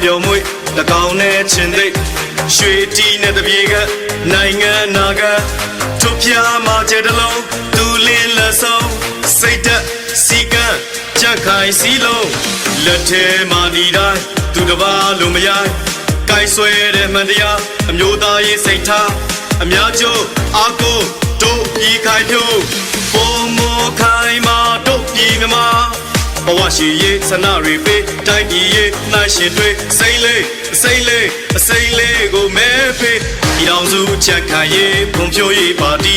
ပြောမွေတကောင်နဲ့ချင်းသိရွှေတီနဲ့တပြေကနိုင်ငံနာကထုတ်ပြမှာကျတလုံးသူလင်းလက်ဆုံးစိတ်သက်စီကံကြက်ခိုင်စီလုံးလက်ထဲမှာဒီတိုင်းသူတစ်ပါးလိုမရိုင်းကိုင်ဆွဲတဲ့မှန်တရားအမျိုးသားရေးစိတ်ထားအများကျိုးအာကိုတို့ပြည်ခိုင်ဖြိုးပုံမောခိုင်မာတို့ပြည်မြမာဘဝရှိရေးဆန္ဒတွေပေးတိုင်းပြည်ရေးနှိုင်းရှင်တွေစိမ့်လေးအစိမ့်လေးအစိမ့်လေးကိုမဲဖေးပြည်တော်စုချက်ခိုင်ရေးဖွံ့ဖြိုးရေးပါတီ